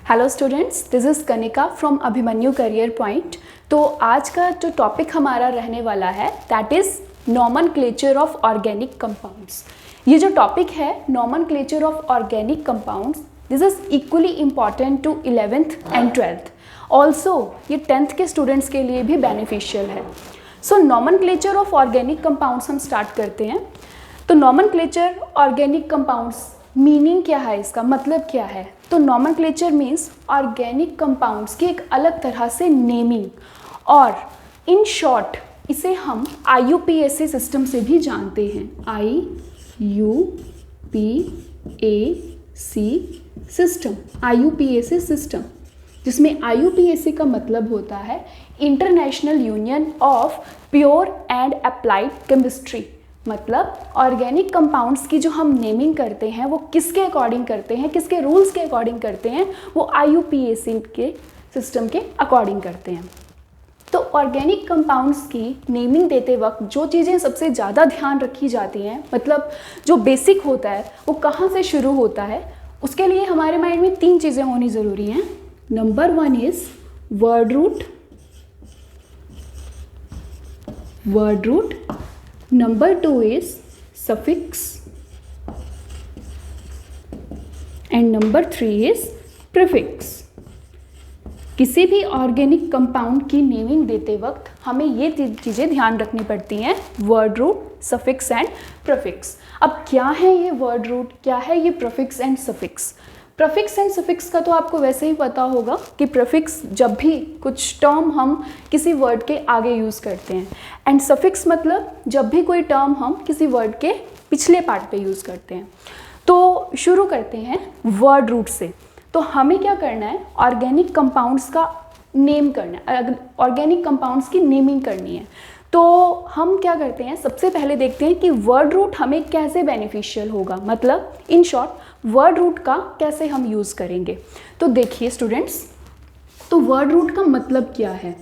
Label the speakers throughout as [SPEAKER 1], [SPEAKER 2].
[SPEAKER 1] Hello students, this is Kanika from Abhimanyu career point. तो आज का जो टॉपिक हमारा रहने वाला है that is nomenclature of organic compounds. ये जो टॉपिक है nomenclature of organic compounds, this is equally important to 11th and 12th। Also ये 10th के स्टूडेंट्स के लिए भी बेनिफिशियल है। So nomenclature of organic compounds हम स्टार्ट करते हैं। तो नॉमेनक्लेचर ऑर्गेनिक कंपाउंड्स मीनिंग क्या है, इसका मतलब क्या है? तो नॉमेनक्लेचर मीन्स ऑर्गेनिक कंपाउंड्स की एक अलग तरह से नेमिंग, और इन शॉर्ट इसे हम IUPAC सिस्टम से भी जानते हैं। IUPAC सिस्टम, IUPAC सिस्टम, जिसमें IUPAC का मतलब होता है international union of pure and applied chemistry. मतलब ऑर्गेनिक कंपाउंड्स की जो हम नेमिंग करते हैं वो किसके अकॉर्डिंग करते हैं, किसके रूल्स के अकॉर्डिंग करते हैं, वो IUPAC के सिस्टम के अकॉर्डिंग करते हैं। तो ऑर्गेनिक कंपाउंड्स की नेमिंग देते वक्त जो चीज़ें सबसे ज़्यादा ध्यान रखी जाती हैं, मतलब जो बेसिक होता है वो कहाँ से शुरू होता है, उसके लिए हमारे माइंड में 3 चीज़ें होनी ज़रूरी हैं। Number 1 is word root, number 2 is suffix and number 3 is prefix. किसी भी ऑर्गेनिक कंपाउंड की नेमिंग देते वक्त हमें ये चीज़ें ध्यान रखनी पड़ती हैं, word root, suffix and prefix. अब क्या है ये वर्ड रूट, क्या है ये prefix and suffix? Prefix and suffix का तो आपको वैसे ही पता होगा कि प्रीफिक्स जब भी कुछ टर्म हम किसी वर्ड के आगे यूज़ करते हैं, एंड सफिक्स मतलब जब भी कोई टर्म हम किसी वर्ड के पिछले पार्ट पे यूज़ करते हैं। तो शुरू करते हैं वर्ड रूट से। तो हमें क्या करना है, ऑर्गेनिक कंपाउंड्स का नेम करना है, ऑर्गेनिक कंपाउंड्स की नेमिंग करनी है। तो हम क्या करते हैं, सबसे पहले देखते हैं कि वर्ड रूट हमें कैसे बेनिफिशियल होगा, मतलब इन शॉर्ट वर्ड रूट का कैसे हम यूज़ करेंगे। तो देखिए स्टूडेंट्स, तो वर्ड रूट का मतलब क्या है?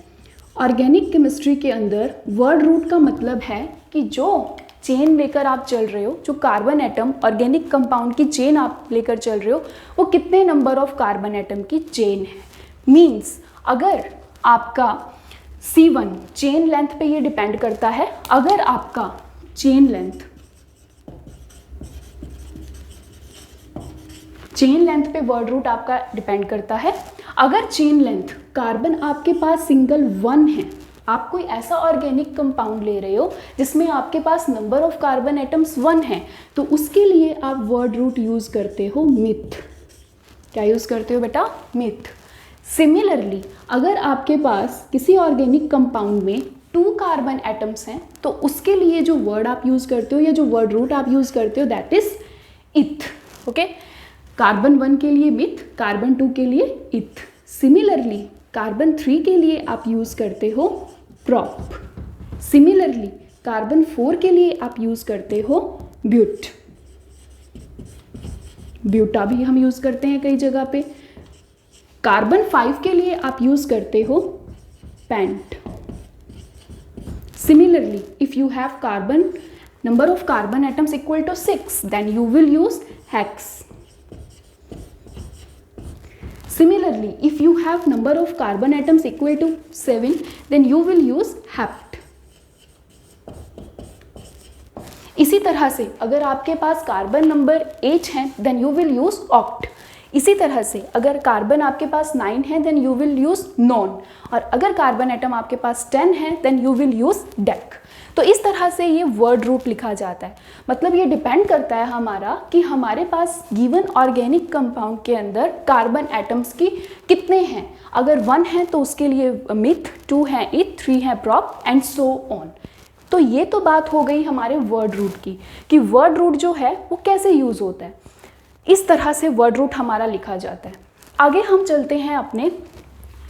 [SPEAKER 1] ऑर्गेनिक केमिस्ट्री के अंदर वर्ड रूट का मतलब है कि जो चेन लेकर आप चल रहे हो, जो कार्बन एटम ऑर्गेनिक कंपाउंड की चेन आप लेकर चल रहे हो, वो कितने नंबर ऑफ कार्बन एटम की चेन है। मीन्स अगर आपका C1 चेन लेंथ पे ये डिपेंड करता है। अगर आपका चेन लेंथ पे वर्ड रूट आपका डिपेंड करता है। अगर चेन लेंथ कार्बन आपके पास सिंगल 1 है, आप कोई ऐसा ऑर्गेनिक कंपाउंड ले रहे हो जिसमें आपके पास नंबर ऑफ कार्बन एटम्स 1 है, तो उसके लिए आप वर्ड रूट यूज़ करते हो मिथ। क्या यूज़ करते हो बेटा? मिथ। सिमिलरली अगर आपके पास किसी ऑर्गेनिक कंपाउंड में 2 कार्बन एटम्स हैं, तो उसके लिए जो वर्ड आप यूज़ करते हो या जो वर्ड रूट आप यूज़ करते हो दैट इज इथ। ओके, कार्बन 1 के लिए मिथ, कार्बन 2 के लिए इथ। सिमिलरली कार्बन 3 के लिए आप यूज़ करते हो प्रॉप। सिमिलरली कार्बन 4 के लिए आप यूज़ करते हो ब्यूट। ब्यूटा भी हम यूज़ करते हैं कई जगह पे। कार्बन 5 के लिए आप यूज़ करते हो paint. Similarly, if you have number of carbon atoms equal to 6, then you will use hex. Similarly, if you have number of carbon atoms equal to 7, then you will use hept. इसी तरह से अगर आपके पास carbon number 8 है, then you will use oct. इसी तरह से अगर कार्बन आपके पास 9 है then you will use non, और अगर कार्बन एटम आपके पास 10 है then you will use dec. तो इस तरह से ये वर्ड रूट लिखा जाता है। मतलब ये डिपेंड करता है हमारा कि हमारे पास गिवन ऑर्गेनिक कंपाउंड के अंदर कार्बन एटम्स की कितने हैं। अगर 1 है तो उसके लिए मिथ, 2 है इथ, 3 है प्रॉप एंड सो ऑन। तो ये तो बात हो गई हमारे वर्ड रूट की कि वर्ड रूट जो है वो कैसे यूज़ होता है। इस तरह से वर्ड रूट हमारा लिखा जाता है। आगे हम चलते हैं अपने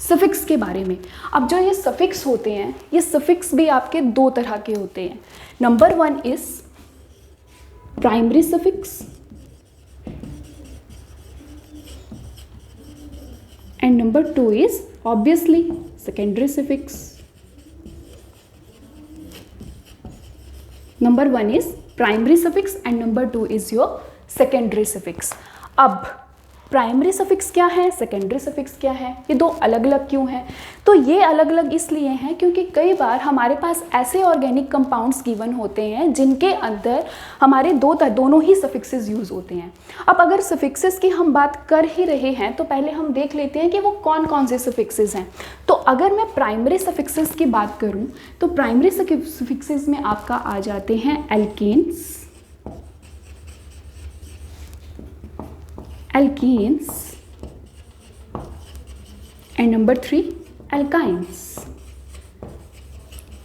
[SPEAKER 1] सफिक्स के बारे में। अब जो ये सफिक्स होते हैं, ये सफिक्स भी आपके 2 तरह के होते हैं। Number 1 is primary suffix and number 2 is obviously secondary suffix. Number 1 is primary suffix and number 2 is your secondary suffix. अब प्राइमरी सफिक्स क्या है, सेकेंडरी सफिक्स क्या है, ये दो अलग अलग क्यों हैं? तो ये अलग अलग इसलिए हैं क्योंकि कई बार हमारे पास ऐसे ऑर्गेनिक कंपाउंड्स गिवन होते हैं जिनके अंदर हमारे दोनों ही सफिक्सेस यूज़ होते हैं। अब अगर सफिक्सेस की हम बात कर ही रहे हैं तो पहले हम देख लेते हैं कि वो कौन कौन से सफिक्सेस हैं। तो अगर मैं प्राइमरी सफिक्सेस की बात करूं तो प्राइमरी सफिक्सेस में आपका आ जाते हैं एल्केन्स, एंड नंबर 3 एल्काइंस।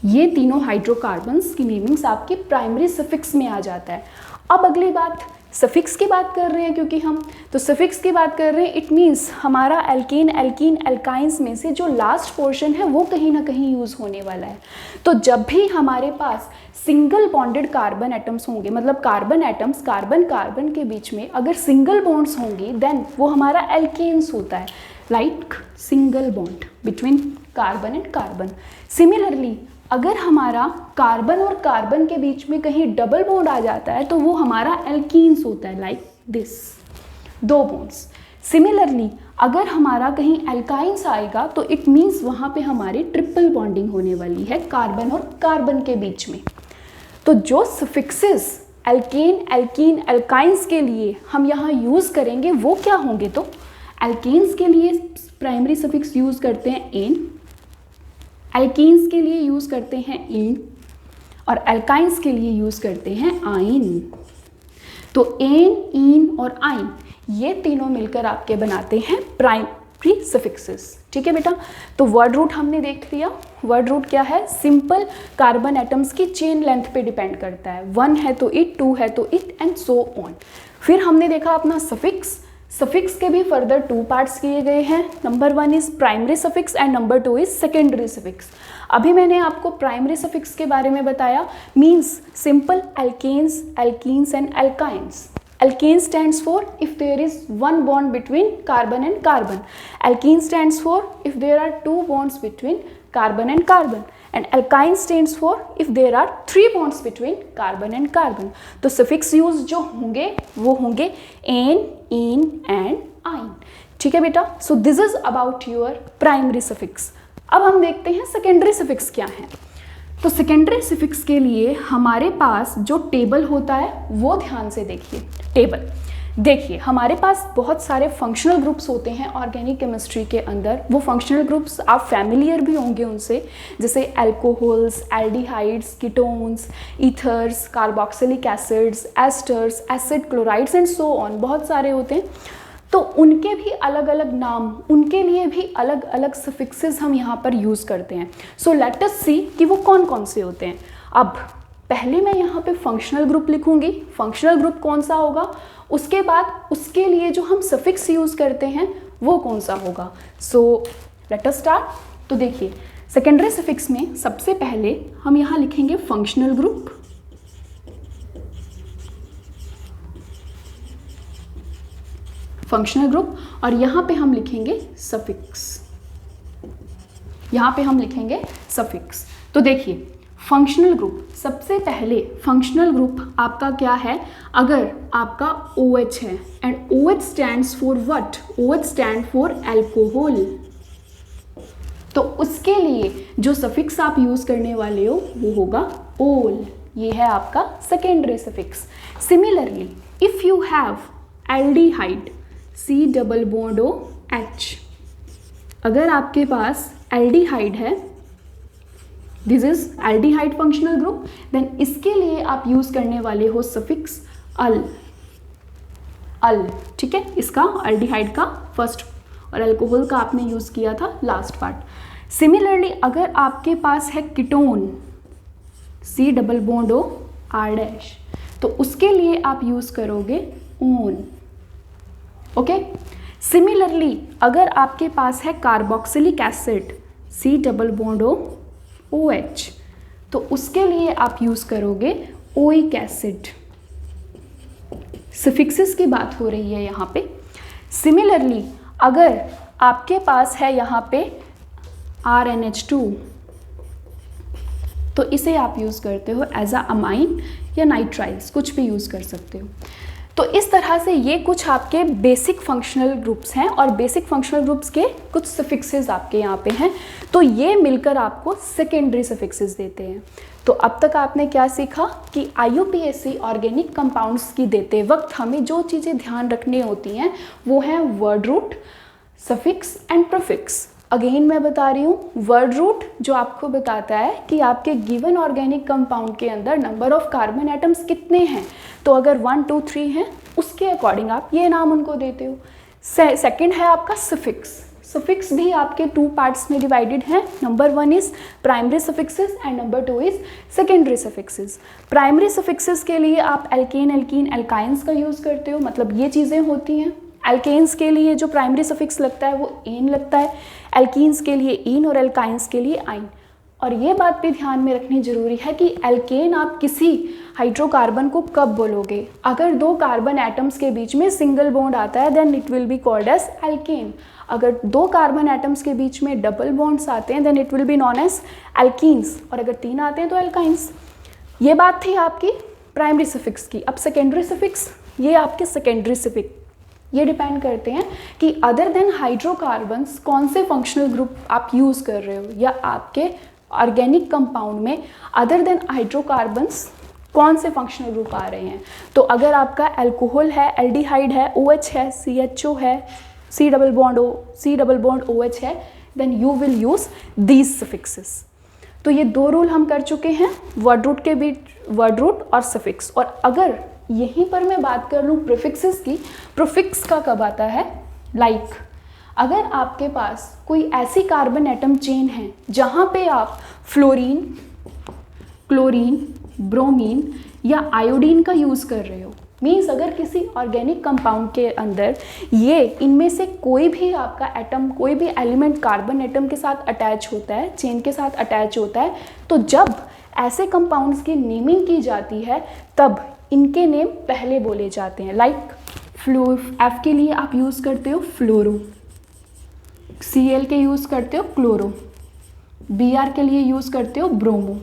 [SPEAKER 1] ये तीनों हाइड्रोकार्बन्स की नेमिंग्स आपकी प्राइमरी सफिक्स में आ जाता है। अब अगली बात, सफिक्स की बात कर रहे हैं क्योंकि हम तो सफिक्स की बात कर रहे हैं, इट मीन्स हमारा एल्केन, एल्कीन, एल्काइंस में से जो लास्ट पोर्शन है वो कहीं ना कहीं यूज़ होने वाला है। तो जब भी हमारे पास सिंगल बॉन्डेड कार्बन एटम्स होंगे, मतलब कार्बन एटम्स कार्बन कार्बन के बीच में अगर सिंगल बॉन्ड्स होंगे देन वो हमारा एल्केन्स होता है, like single bond between carbon and carbon. Similarly अगर हमारा कार्बन और कार्बन के बीच में कहीं डबल बॉन्ड आ जाता है तो वो हमारा एल्कीन्स होता है, लाइक दिस, दो बॉन्ड्स। सिमिलरली अगर हमारा कहीं एल्काइंस आएगा तो इट मीन्स वहाँ पे हमारी ट्रिपल बॉन्डिंग होने वाली है कार्बन और कार्बन के बीच में। तो जो सफिक्सेस एल्केन, एल्कीन, एल्काइंस के लिए हम यहाँ यूज़ करेंगे वो क्या होंगे? तो एल्केन्स के लिए प्राइमरी सफिक्स यूज़ करते हैं एन, एल्कीन्स के लिए यूज़ करते हैं इन, और एल्काइंस के लिए यूज़ करते हैं आइन। तो एन, इन और आइन ये तीनों मिलकर आपके बनाते हैं प्राइमरी सफिक्सेस। ठीक है बेटा, तो वर्ड रूट हमने देख लिया। वर्ड रूट क्या है? सिंपल कार्बन एटम्स की चेन लेंथ पे डिपेंड करता है, 1 है तो इट, 2 है तो इट, एंड सो ऑन। फिर हमने देखा अपना सफिक्स। सफिक्स के भी फर्दर 2 पार्ट्स किए गए हैं। Number 1 is primary suffix and number 2 is secondary suffix. अभी मैंने आपको प्राइमरी सफिक्स के बारे में बताया, means simple alkanes, alkenes and alkynes. Alkane stands for if there is one bond between carbon and carbon. Alkene stands for if there are 2 bonds between carbon and carbon. And alkyne stands for if there are 3 bonds between carbon and carbon. तो suffix use जो होंगे वो होंगे an, in and ine. ठीक है बेटा, so this is about your primary suffix. अब हम देखते हैं secondary suffix क्या है। तो सेकेंडरी सफिक्स के लिए हमारे पास जो टेबल होता है वो ध्यान से देखिए। टेबल देखिए, हमारे पास बहुत सारे फंक्शनल ग्रुप्स होते हैं ऑर्गेनिक केमिस्ट्री के अंदर। वो फंक्शनल ग्रुप्स आप फैमिलियर भी होंगे उनसे, जैसे alcohols, aldehydes, ketones, ethers, carboxylic acids, asters, acid chlorides and so on, बहुत सारे होते हैं। तो उनके भी अलग अलग नाम, उनके लिए भी अलग अलग सफिक्सेस हम यहाँ पर यूज़ करते हैं। सो लेट अस सी कि वो कौन कौन से होते हैं। अब पहले मैं यहाँ पे फंक्शनल ग्रुप लिखूँगी। फंक्शनल ग्रुप कौन सा होगा, उसके बाद उसके लिए जो हम सफिक्स यूज़ करते हैं वो कौन सा होगा। So let us start. तो देखिए, सेकेंडरी सफिक्स में सबसे पहले हम यहाँ लिखेंगे फंक्शनल ग्रुप, फंक्शनल ग्रुप, और यहाँ पे हम लिखेंगे सफिक्स, यहाँ पे हम लिखेंगे सफिक्स। तो देखिए फंक्शनल ग्रुप, सबसे पहले फंक्शनल ग्रुप आपका क्या है, अगर आपका OH है and OH stands for what, OH stand for alcohol, तो उसके लिए जो सफिक्स आप यूज करने वाले हो वो होगा ओल। ये है आपका secondary suffix. Similarly if you have aldehyde C double bond OH, अगर आपके पास एल्डिहाइड है, this is aldehyde functional group, then इसके लिए आप यूज करने वाले हो सफिक्स अल, अल। ठीक है, इसका एल्डिहाइड का फर्स्ट और अल्कोहल का आपने यूज किया था लास्ट पार्ट। सिमिलरली अगर आपके पास है ketone C double bond R', तो उसके लिए आप यूज करोगे ओन। ओके, सिमिलरली अगर आपके पास है carboxylic acid C double bond OH, तो उसके लिए आप यूज करोगे ओइक एसिड। सफिक्सेस की बात हो रही है यहाँ पे। सिमिलरली अगर आपके पास है यहाँ पे RNH2, तो इसे आप यूज करते हो एज अ अमाइन या नाइट्राइल्स, कुछ भी यूज कर सकते हो। तो इस तरह से ये कुछ आपके बेसिक फंक्शनल ग्रुप्स हैं और बेसिक फंक्शनल ग्रुप्स के कुछ सफिक्सेस आपके यहाँ पे हैं। तो ये मिलकर आपको सेकेंडरी सफिक्सेस देते हैं। तो अब तक आपने क्या सीखा कि IUPAC ऑर्गेनिक कंपाउंड्स की देते वक्त हमें जो चीज़ें ध्यान रखनी होती हैं वो हैं word root, suffix and prefix. Again मैं बता रही हूँ, वर्ड रूट जो आपको बताता है कि आपके गिवन ऑर्गेनिक कंपाउंड के अंदर नंबर ऑफ कार्बन एटम्स कितने हैं। तो अगर 1 2 3 हैं उसके अकॉर्डिंग आप ये नाम उनको देते हो। सेकंड है आपका सफिक्स। सफिक्स भी आपके 2 पार्ट्स में डिवाइडेड हैं। Number 1 is primary suffixes and number 2 is secondary suffixes. Primary suffixes के लिए आप एल्केन, एल्कीन, एल्काइंस का यूज़ करते हो, मतलब ये चीज़ें होती हैं। एल्केन्स के लिए जो प्राइमरी सफिक्स लगता है वो एन लगता है, एल्कीन्स के लिए इन और एल्काइंस के लिए आइन। और ये बात भी ध्यान में रखनी जरूरी है कि एल्केन आप किसी हाइड्रोकार्बन को कब बोलोगे, अगर 2 कार्बन एटम्स के बीच में सिंगल बॉन्ड आता है then it will be called as alkane. अगर 2 कार्बन एटम्स के बीच में डबल बॉन्ड्स आते हैं then it will be known as alkenes, और अगर 3 आते हैं तो एल्काइंस। ये बात थी आपकी प्राइमरी सफिक्स की। अब सेकेंडरी सफिक्स, ये आपके सेकेंडरी सफिक्स ये डिपेंड करते हैं कि अदर देन हाइड्रोकार्बन्स कौन से फंक्शनल ग्रुप आप यूज़ कर रहे हो, या आपके ऑर्गेनिक कंपाउंड में अदर देन हाइड्रोकार्बन्स कौन से फंक्शनल ग्रुप आ रहे हैं। तो अगर आपका अल्कोहल है, एल्डिहाइड है, OH है, CHO है, C डबल बॉन्ड OH है, then you will use these suffixes. तो ये 2 रूल हम कर चुके हैं, वर्ड रूट के बीच, वर्ड रूट और सफिक्स। और अगर यहीं पर मैं बात कर लूँ प्रीफिक्सेस की, प्रीफिक्स का कब आता है, लाइक अगर आपके पास कोई ऐसी कार्बन एटम चेन है जहाँ पे आप फ्लोरीन, क्लोरीन, ब्रोमीन या आयोडीन का यूज़ कर रहे हो, मीन्स अगर किसी ऑर्गेनिक कंपाउंड के अंदर ये इनमें से कोई भी आपका एटम, कोई भी एलिमेंट कार्बन एटम के साथ अटैच होता है, चेन के साथ अटैच होता है, तो जब ऐसे कंपाउंड्स की नेमिंग की जाती है तब इनके नेम पहले बोले जाते हैं। लाइक F के लिए आप यूज़ करते हो फ्लोरो, Cl के यूज़ करते हो क्लोरो, Br के लिए यूज़ करते हो ब्रोमो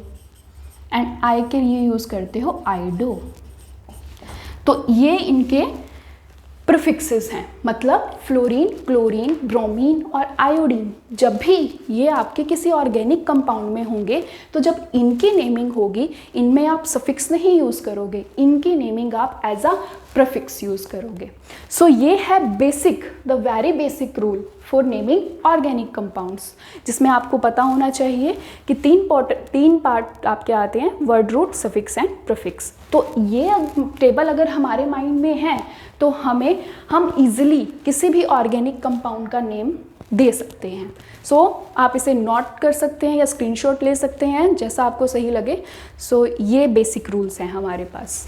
[SPEAKER 1] एंड I के लिए यूज़ करते हो आइडो। तो ये इनके प्रीफिक्सेस हैं, मतलब फ्लोरीन, क्लोरीन, ब्रोमीन और आयोडीन। जब भी ये आपके किसी ऑर्गेनिक कंपाउंड में होंगे तो जब इनकी नेमिंग होगी, इनमें आप सफिक्स नहीं यूज़ करोगे, इनकी नेमिंग आप एज अ प्रीफिक्स यूज़ करोगे। सो ये है basic, the very basic rule for naming organic compounds, जिसमें आपको पता होना चाहिए कि 3 पार्ट आपके आते हैं, word root, suffix and prefix. तो ये टेबल अगर हमारे माइंड में है तो हम इजीली किसी भी ऑर्गेनिक कंपाउंड का नेम दे सकते हैं। सो आप इसे नोट कर सकते हैं या स्क्रीनशॉट ले सकते हैं, जैसा आपको सही लगे। सो ये बेसिक रूल्स हैं हमारे पास।